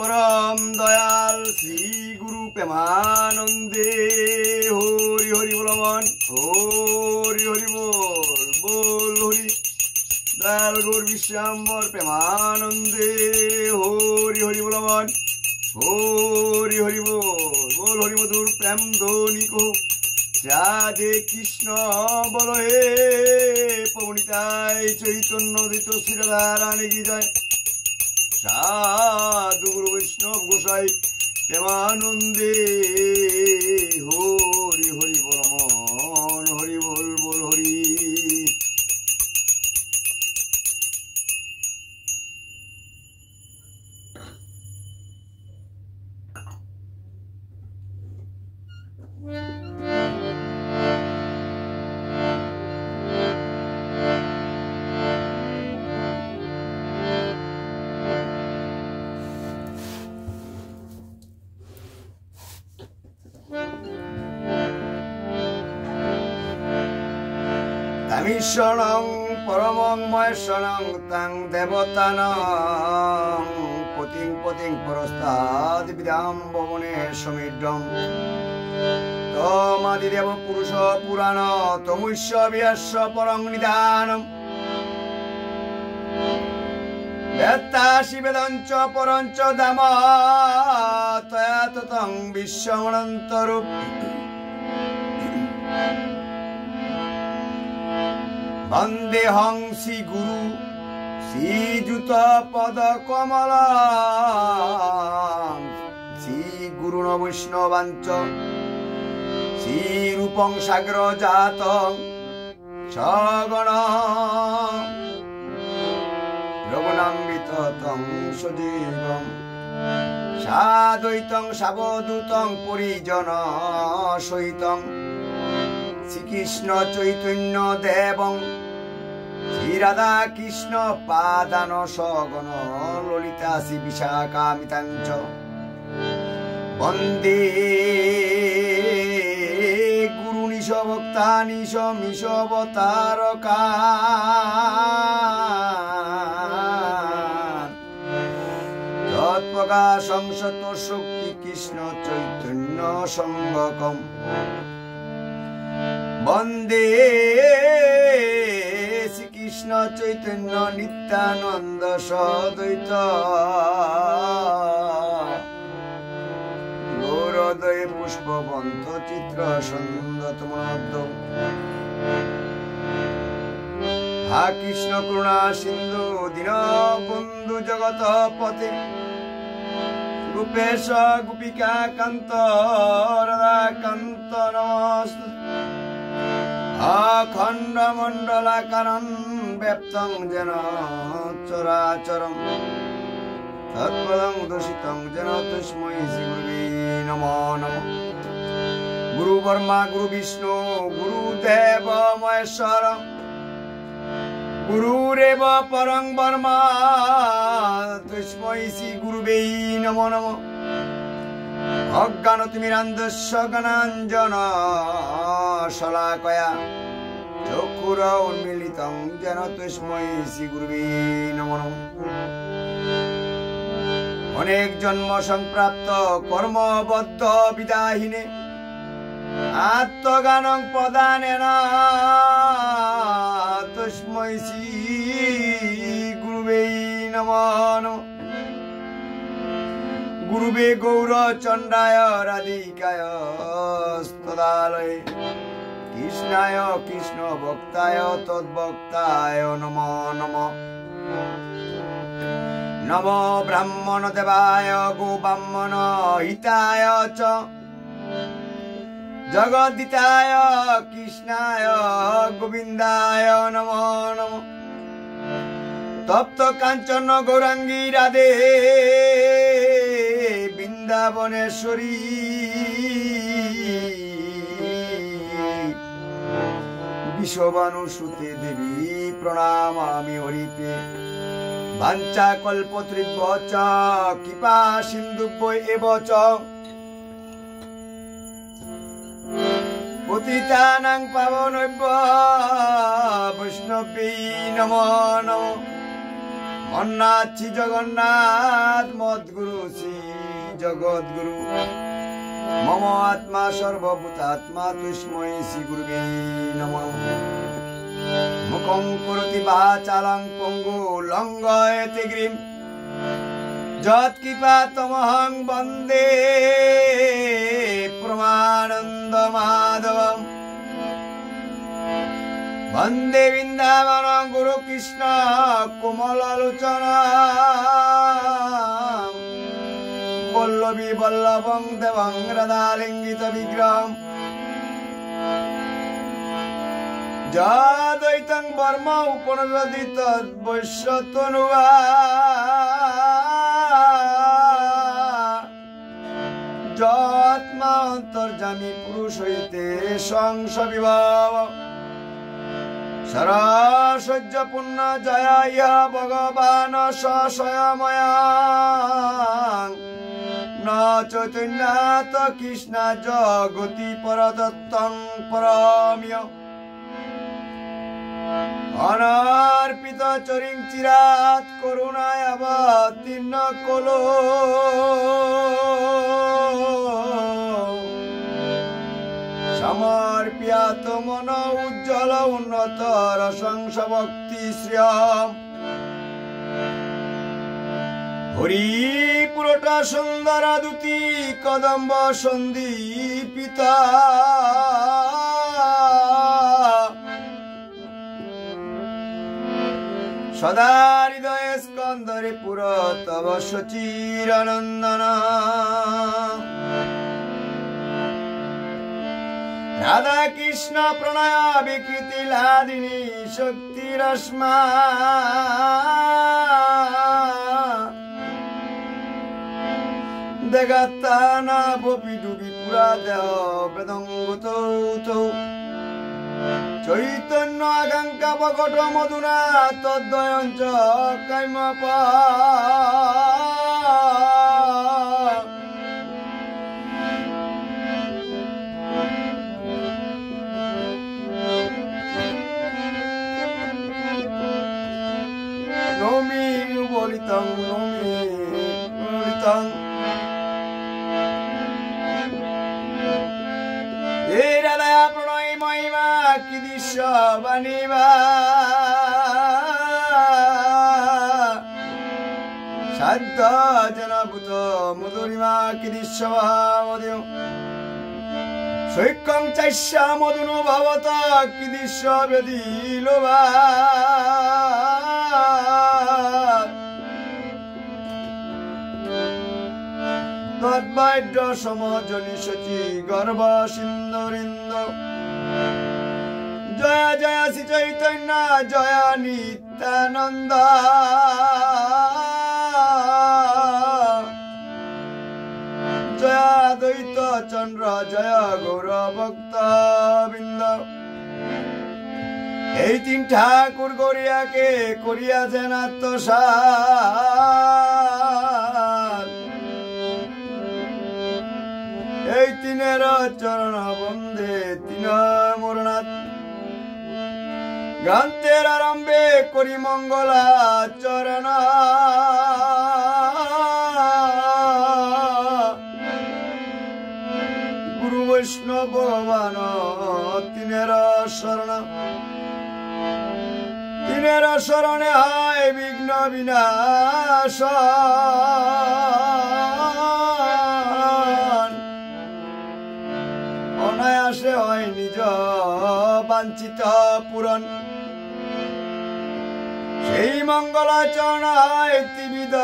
परम दयाल श्री गुरु प्रेमानंदे हरि हरि बोलवन हरि हरि बोल बोल हरि दयाल गौर विश्वाम्बर प्रेमानंदे हरि हरि बोलवन हरि हरि बोल हरि मधुर प्रेम ध्वनि को राधे कृष्ण बोलो हे पवनिताय चैतन्य दित श्री राधा रानी की जय साधु गुरु वैष्णव गोसाई प्रेमानंदे हरि हरि बोल मन हरि बोल बोल हरि शरणं परमं महेशरणं तं देवतानां पतिं पतिं परस्ताद् विद्यां भवने समिद्धं तमादिदेव पुरुष पुराण तमुष्य व्यास्य परं निधानं वेत्तासि वेदं च परं च धाम त्वया ततं विश्वमनन्तरूप वंदेहं श्री गुरु श्रीजुत पद कमला श्री गुरुण वैष्णवांच श्री रूपं सागर जात सगण रघुनान्वित तं सजीवं साद्वैतं सावधूतं परिजन सहितं श्रीकृष्ण चैतन्य देवं श्री राधा कृष्ण पादान सगण ललिता श्री विशाखामितां च वन्दे गुरुनिश भक्तानिश मिशवतारकान् तत्प्रकाशं सत्त्वशक्ति कृष्ण चैतन्य संगकम् वंदे श्री कृष्ण चैतन्य नित्यानंद सद्वैत गौरदय पुष्पवंत चित्र सन्दतमनाब्द हा कृष्ण करुणा सिंधु दीनबंधु जगतपते गोपेश गोपिका कांत राधा कांत नमस्ते अखंड मंडलाकारं व्याप्तं येन चराचरं तत्पदं दर्शितं येन तस्मै श्री गुरुवे नमो नमः। गुरु ब्रह्मा गुरु विष्णु गुरुदेव महेश्वर गुरुरेव परं ब्रह्मा तस्मै श्री गुरुवे नमो नमः। अज्ञानतिमिरान्धस्य ज्ञानाञ्जन शलाकया चक्षुर उन्मीलितं येन तस्मै श्री गुरुवे नमो नमः। अनेक जन्म संप्राप्त कर्मबद्ध विदाहिने आत्मज्ञानं प्रदानेन तस्मै श्री गुरुवे नमो नमः। गुरुवे गौरचंडाय राधिकाय स्तदालये कृष्णाय कृष्ण भक्ताय तद्भक्ताय नमो नमः। नमो ब्राह्मण देवाय गो ब्राह्मण हिताय च जगद्दिताय कृष्णाय गोविंदाय नमो नमः। तप्त कांचन गौरांगी राधे वृंदावनेश्वरी विश्वभानुसुते देवी प्रणमामि हरिप्रिये। वाञ्छाकल्पतरुभ्यश्च कृपा सिन्धुभ्यो एव च पतितानां पावनेभ्यो वैष्णवेभ्यो नमो नमः। মন্নাথ শ্রী জগন্নাথ মদ্গুরু শ্রী জগদ্গুরু মম আত্মা সর্বভূতাত্মা তস্मै শ্রী গুরুবে নমঃ। মুখং করোতি বাচালং পঙ্গু লঙ্ঘয়তে গিরিম যৎকৃপাতমহং বন্দে প্রমানন্দ মাধবম। বন্দে বৃন্দাবন গুরু কৃষ্ণ কোমলালোচনা বল্লভী বল্লভং দেবং রাধালিঙ্গিত বিগ্রহম যদ্বৈতং বর্ম উপনিষদি তদ্বৈশ্যতনুবা যৎমা অন্তর্যামী পুরুষ হইতে সংস বিভব সরসজ্জ পুণ্য জয় ইহ ভগবান স্বয়ময়া ন চৈতন্যাত কৃষ্ণ জগতি পরদত্তং পরম্য অনর্পিত চরিং চিরাত করুণায় অবতীর্ণ কলো সমর্পিয়াত মন উজ্জ্বল উন্নত রসংস ভক্তি শ্রিয়ম হরিপুরটা সুন্দর দুতি কদম্ব সন্দীপিতা সদা হৃদয়ে স্কন্দরে পুর তব সচিরানন্দন রাধা কৃষ্ণ প্রণয় বিকৃতি লাদিনী শক্তি রশ্মা দেগাতানা বপি ডুবি পুরা দেহ বেদঙ্গত চৈতন্য আকাঙ্ক্ষা প্রকট মধুনা তদ্বয়ঞ্চ কাইমপা নমি বলিতং নমি বলিতং হে রাধা প্রণয় মহিমা কি দৃশ্য বানিবা সাধ্য জনভূত মধুরিমা কি দৃশ্য মধু সৈকং চাইষ্যা মধুনো ভবত কি দৃশ্য বেদিলোবা তদ্বৈদ্য সমজনী সচি গর্ভ সিন্ধুরিন্দ জয় জয় শ্রী চৈতন্য জয় নিত্যানন্দ জয় দ্বৈত চন্দ্র জয় গৌর ভক্ত বৃন্দ। এই তিন ঠাকুর গড়িয়াকে করিয়াছেন আত্মসাৎ এই তিনের চরণ বন্দে তিন মোরনাথ গ্রন্থের আরম্ভে করি মঙ্গলা চরণ গুরু বৈষ্ণব ভগবান তিনের শরণ তিনের শরণে হয় বিঘ্ন বিনাশ অনায়াসে হয় নিজ বাঞ্ছিত পূরণ সেই মঙ্গলাচরণ হয় ত্রিবিধ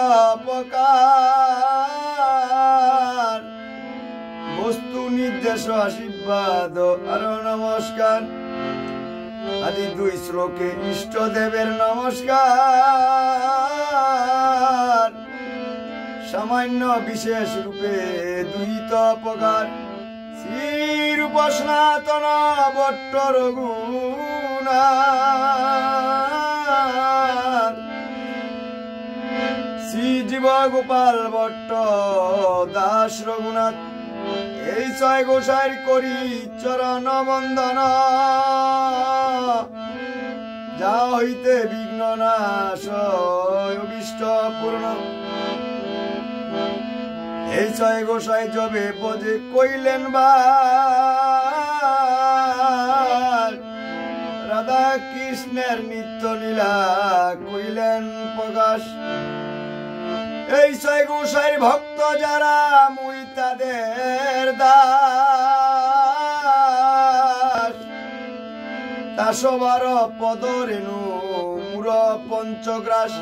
প্রকার বস্তু নির্দেশ আশীর্বাদ আর নমস্কার আদি দুই শ্লোকে ইষ্ট দেবের নমস্কার সামান্য বিশেষ রূপে দুহিত প্রকার শ্রীরূপ সনাতন ভট্ট রঘুনাথ শ্রী জীব গোপাল ভট্ট দাস রঘুনাথ এই ছয় গোসাইর করি চরণ বন্দন যা হইতে বিঘ্ন নাশ অভিষ্ট পূর্ণ এই ছয় গোসাই জবে পদে কইলেন বা রাধা কৃষ্ণের নিত্য লীলা কইলেন প্রকাশ এই ছয় গোসাইর ভক্ত যারা মুই তাদের দাস তা সবার পদ রেণু মূর পঞ্চগ্রাস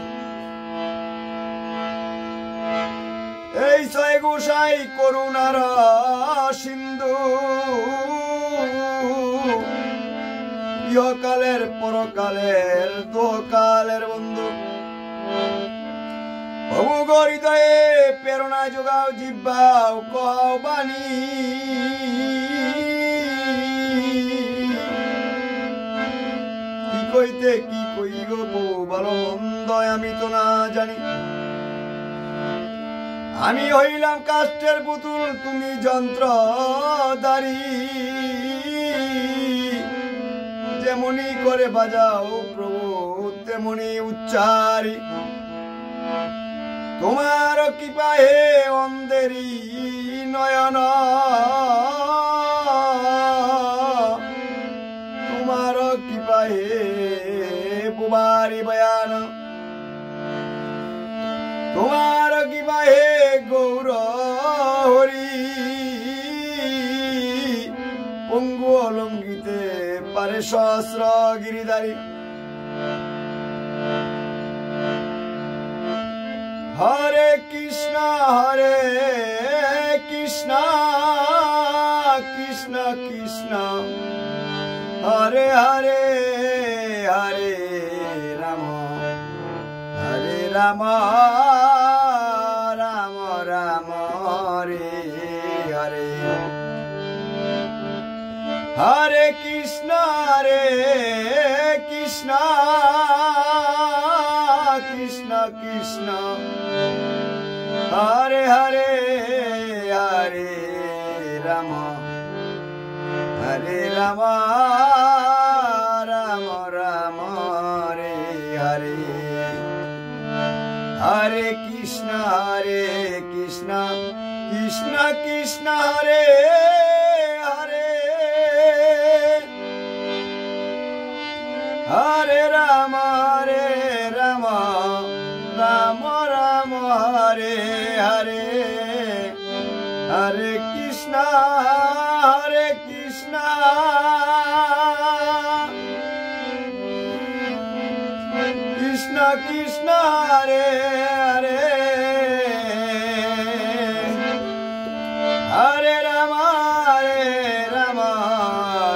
এই ছয় গোসাই করুণার সিন্ধু ইহকালের পরকালের দোকালের বন্ধু প্রভু হৃদয়ে প্রেরণা যোগাও জিব্বাও কহাও বাণী কি কইতে কি কই গো বউ ভালো মন্দ আমি তো না জানি আমি হইলাম কাষ্টের পুতুল তুমি যন্ত্রধারী যেমনি করে বাজাও প্রভু তেমনি উচ্চারি তোমার কৃপা হে অন্ধেরি নয়ন তোমার কৃপা হে বুবারি বয়ান তোমার কৃপা হে গৌর হরি পঙ্গু অলঙ্ঘিতে পারে সহস্র গিরিধারী হরে কৃষ্ণ কৃষ্ণ কৃষ্ণ হরে হরে হরে রাম রাম রাম হরে হরে হরে কৃষ্ণ কৃষ্ণ কৃষ্ণ হরে হরে হরে রাম রাম রাম হরে হরে হরে কৃষ্ণ কৃষ্ণ কৃষ্ণ হরে হরে হরে রাম রাম রাম হরে হরে হরে কৃষ্ণ কৃষ্ণ কৃষ্ণ হরে হরে হরে রাম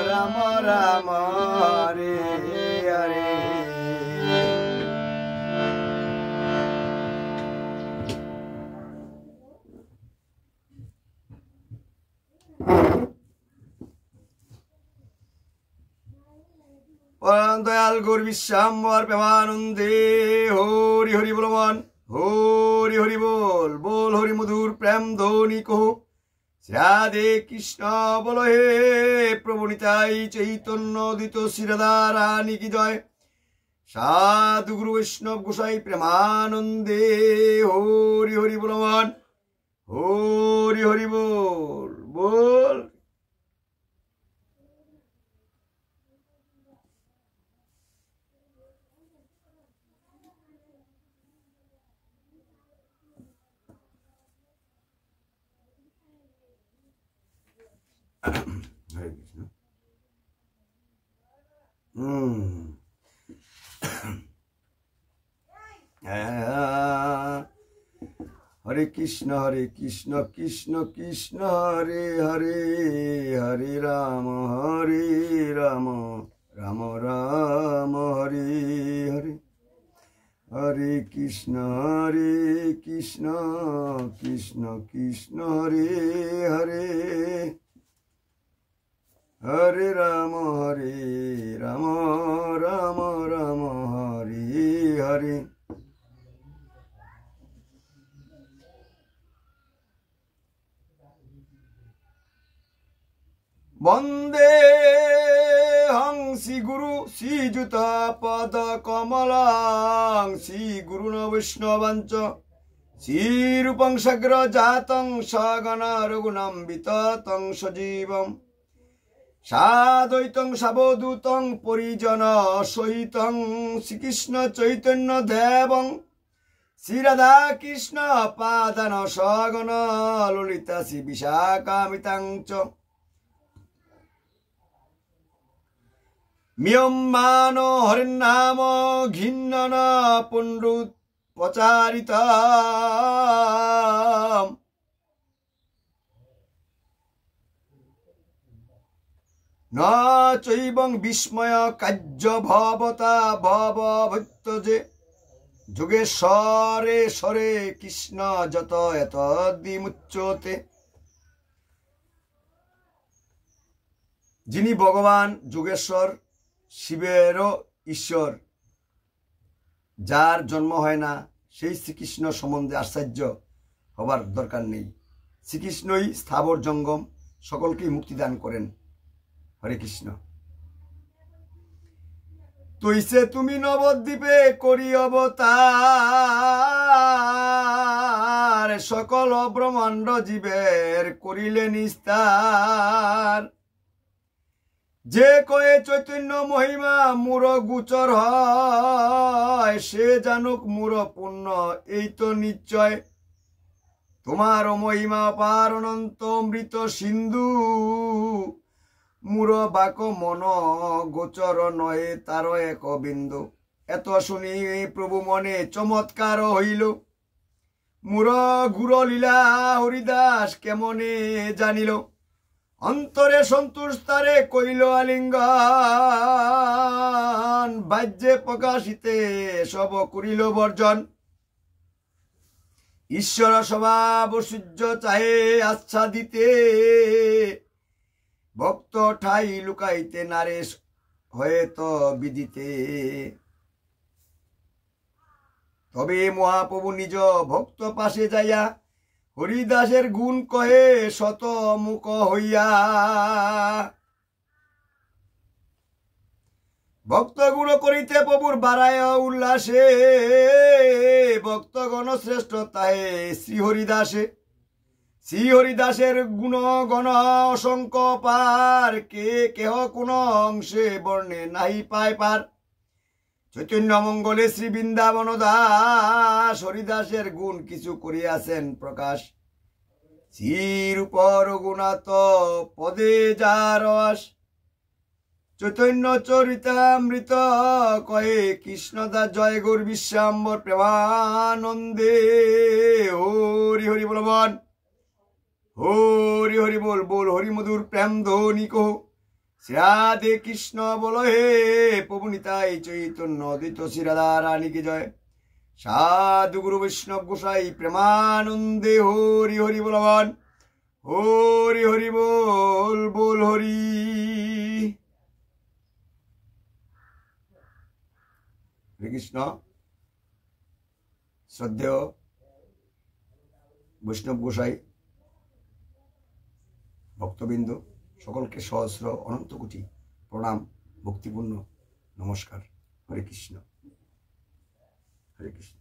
রাম হরে হরে পরম দয়াল গৌর বিশ্বাম্বর প্রেমানন্দে হরি হরি বলবান হরি হরি বল বল হরি মধুর প্রেম ধ্বনি কহু রাধে কৃষ্ণ বল হে প্রভু নিতাই চৈতন্য দিত শ্রী রাধা রানী কি জয় সাধু গুরু বৈষ্ণব গোসাই প্রেমানন্দে হরি হরি বলবান হরি হরি বল বল Hare Krishna. Hare Krishna Krishna Krishna Hare Hare Hare Rama Rama Rama Hare Hare Hare Krishna Krishna Krishna Hare Hare Hare Rama Rama Hare Hare Bande Hang Shri Guru Shriyut পদ কমলাং শ্রী গুরুণ বৈষ্ণবাঞ্চ শ্রীরূপং সাগ্র জাতং সগণ রঘুনাম্বিত তং সজীবম সাদ্বৈতং সাবধূতং পরিজন সহিতং শ্রীকৃষ্ণ চৈতন্য দেবং শ্রীরাধা কৃষ্ণ পাদান সগণ ললিতা শ্রী বিশাখামিতাং চ মিয়ম্মান হরিনাম ঘিন্নন পুনরুত প্রচারিত ন চৈবং বিস্ময় কার্য ভবতা ভবভূত যে যোগেশ্বরে স্বরে কৃষ্ণ যত এত দ্বিমুচ্যতে। যিনি ভগবান যোগেশ্বর, শিবেরও ঈশ্বর, যার জন্ম হয় না, সেই শ্রীকৃষ্ণ সম্বন্ধে আশ্চর্য হবার দরকার নেই। শ্রীকৃষ্ণই স্থাবর জঙ্গম, সকলকেই মুক্তিদান করেন। হরে কৃষ্ণ। তৈসে তুমি নবদ্বীপে করি অবতার, সকল ব্রহ্মাণ্ড জীবের করিলে নিস্তার। যে কয়ে চৈতন্য মহিমা মূর গুচর হয়, সে জানুক মূর পুণ্য এই তো নিশ্চয়। তোমার মহিমা পার অনন্ত অমৃত সিন্ধু, মূর বাক মন গোচর নয় তার এক বিন্দু। এত শুনি প্রভু মনে চমৎকার হইল, মূর গুর লীলা হরিদাস কেমনে জানিল। অন্তরে সন্তুষ্ট তারে কইল আলিঙ্গন, বাহ্যে প্রকাশিতে সব করিল বর্জন। ঈশ্বর স্বভাব সূর্য চাহে আচ্ছাদিতে, ভক্ত ঠাই লুকাইতে নারেশ হয়তো বিদিতে। তবে মহাপ্রভু নিজ ভক্ত পাশে যাইয়া, হরিদাসের গুণ কহে শত মুখ হইয়া। ভক্ত গুণ করিতে প্রভুর বাড়ায় উল্লাসে, ভক্তগণ শ্রেষ্ঠ তাহে শ্রীহরিদাসে। শ্রীহরিদাসের গুণ গণ অসংখ্য পার, কে কেহ কোন অংশে বর্ণে নাহি পায় পার। চৈতন্য মঙ্গলে শ্রী বৃন্দাবন দাস, হরিদাসের গুণ কিছু করিয়াছেন প্রকাশ। শ্রীরূপ রঘুনাথ পদে যার রস, চৈতন্য চরিতামৃত কহে কৃষ্ণদাস। জয় গৌর বিশ্বাম্বর প্রেমানন্দে। হরি হরি বল বল, হরি হরি বল বল, হরি মধুর প্রেম ধ্বনি কহ। শ্রীরাধে কৃষ্ণ বল হে প্রভু নিতাই চৈতন্য দ্বৈত শ্রী রাধা রানী কি জয়। সাধু গুরু বৈষ্ণব গোসাই প্রেমানন্দে। হরি হরি বল বল, হরি হরি বল বল হরি। হরে কৃষ্ণ। শ্রদ্ধেয় বৈষ্ণব গোসাই ভক্তবৃন্দ, সকলকে সহস্র অনন্ত কোটি প্রণাম, ভক্তিপূর্ণ নমস্কার। হরে কৃষ্ণ, হরে কৃষ্ণ।